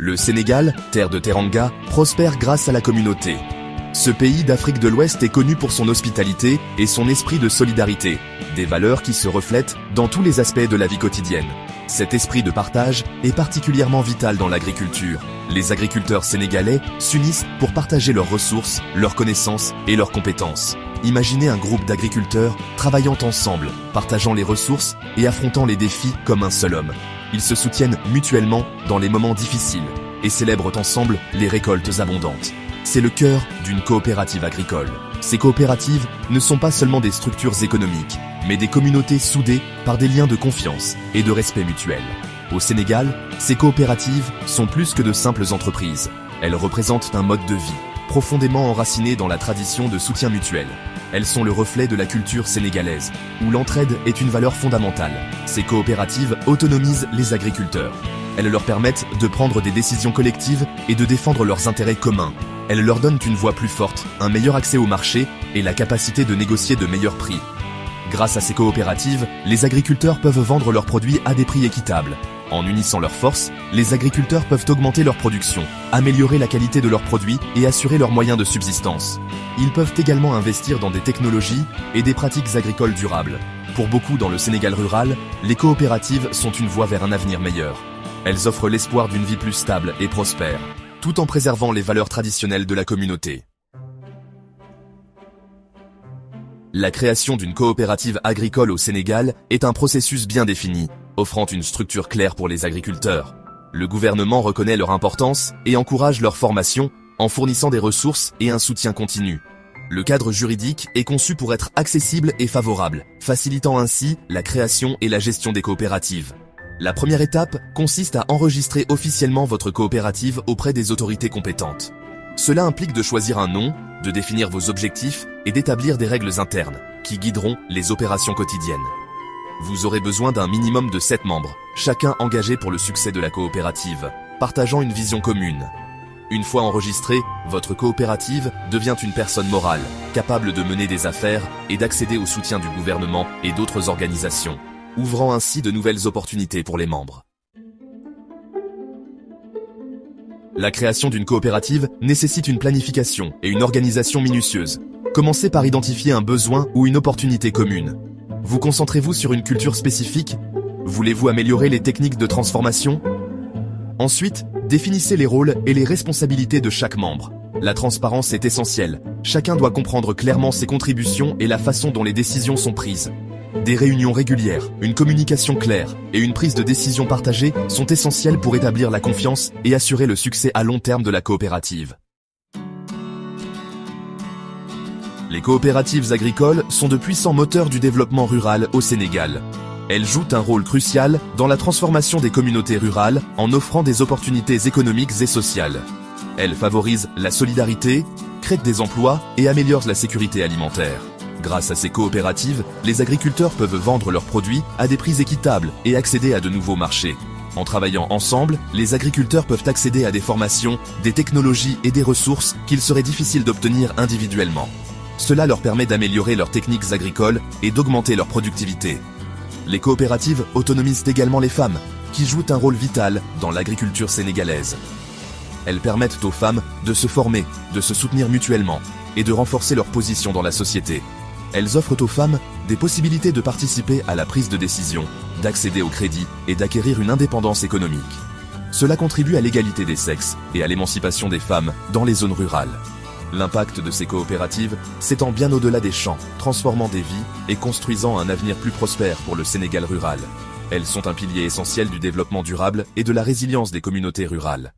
Le Sénégal, terre de Teranga, prospère grâce à la communauté. Ce pays d'Afrique de l'Ouest est connu pour son hospitalité et son esprit de solidarité, des valeurs qui se reflètent dans tous les aspects de la vie quotidienne. Cet esprit de partage est particulièrement vital dans l'agriculture. Les agriculteurs sénégalais s'unissent pour partager leurs ressources, leurs connaissances et leurs compétences. Imaginez un groupe d'agriculteurs travaillant ensemble, partageant les ressources et affrontant les défis comme un seul homme. Ils se soutiennent mutuellement dans les moments difficiles et célèbrent ensemble les récoltes abondantes. C'est le cœur d'une coopérative agricole. Ces coopératives ne sont pas seulement des structures économiques, mais des communautés soudées par des liens de confiance et de respect mutuel. Au Sénégal, ces coopératives sont plus que de simples entreprises. Elles représentent un mode de vie, profondément enraciné dans la tradition de soutien mutuel. Elles sont le reflet de la culture sénégalaise, où l'entraide est une valeur fondamentale. Ces coopératives autonomisent les agriculteurs. Elles leur permettent de prendre des décisions collectives et de défendre leurs intérêts communs. Elles leur donnent une voix plus forte, un meilleur accès au marché et la capacité de négocier de meilleurs prix. Grâce à ces coopératives, les agriculteurs peuvent vendre leurs produits à des prix équitables. En unissant leurs forces, les agriculteurs peuvent augmenter leur production, améliorer la qualité de leurs produits et assurer leurs moyens de subsistance. Ils peuvent également investir dans des technologies et des pratiques agricoles durables. Pour beaucoup dans le Sénégal rural, les coopératives sont une voie vers un avenir meilleur. Elles offrent l'espoir d'une vie plus stable et prospère, tout en préservant les valeurs traditionnelles de la communauté. La création d'une coopérative agricole au Sénégal est un processus bien défini, offrant une structure claire pour les agriculteurs. Le gouvernement reconnaît leur importance et encourage leur formation en fournissant des ressources et un soutien continu. Le cadre juridique est conçu pour être accessible et favorable, facilitant ainsi la création et la gestion des coopératives. La première étape consiste à enregistrer officiellement votre coopérative auprès des autorités compétentes. Cela implique de choisir un nom, de définir vos objectifs et d'établir des règles internes qui guideront les opérations quotidiennes. Vous aurez besoin d'un minimum de 7 membres, chacun engagé pour le succès de la coopérative, partageant une vision commune. Une fois enregistrée, votre coopérative devient une personne morale, capable de mener des affaires et d'accéder au soutien du gouvernement et d'autres organisations, ouvrant ainsi de nouvelles opportunités pour les membres. La création d'une coopérative nécessite une planification et une organisation minutieuse. Commencez par identifier un besoin ou une opportunité commune. Vous concentrez-vous sur une culture spécifique? Voulez-vous améliorer les techniques de transformation? Ensuite, définissez les rôles et les responsabilités de chaque membre. La transparence est essentielle. Chacun doit comprendre clairement ses contributions et la façon dont les décisions sont prises. Des réunions régulières, une communication claire et une prise de décision partagée sont essentielles pour établir la confiance et assurer le succès à long terme de la coopérative. Les coopératives agricoles sont de puissants moteurs du développement rural au Sénégal. Elles jouent un rôle crucial dans la transformation des communautés rurales en offrant des opportunités économiques et sociales. Elles favorisent la solidarité, créent des emplois et améliorent la sécurité alimentaire. Grâce à ces coopératives, les agriculteurs peuvent vendre leurs produits à des prix équitables et accéder à de nouveaux marchés. En travaillant ensemble, les agriculteurs peuvent accéder à des formations, des technologies et des ressources qu'il serait difficile d'obtenir individuellement. Cela leur permet d'améliorer leurs techniques agricoles et d'augmenter leur productivité. Les coopératives autonomisent également les femmes, qui jouent un rôle vital dans l'agriculture sénégalaise. Elles permettent aux femmes de se former, de se soutenir mutuellement et de renforcer leur position dans la société. Elles offrent aux femmes des possibilités de participer à la prise de décision, d'accéder au crédit et d'acquérir une indépendance économique. Cela contribue à l'égalité des sexes et à l'émancipation des femmes dans les zones rurales. L'impact de ces coopératives s'étend bien au-delà des champs, transformant des vies et construisant un avenir plus prospère pour le Sénégal rural. Elles sont un pilier essentiel du développement durable et de la résilience des communautés rurales.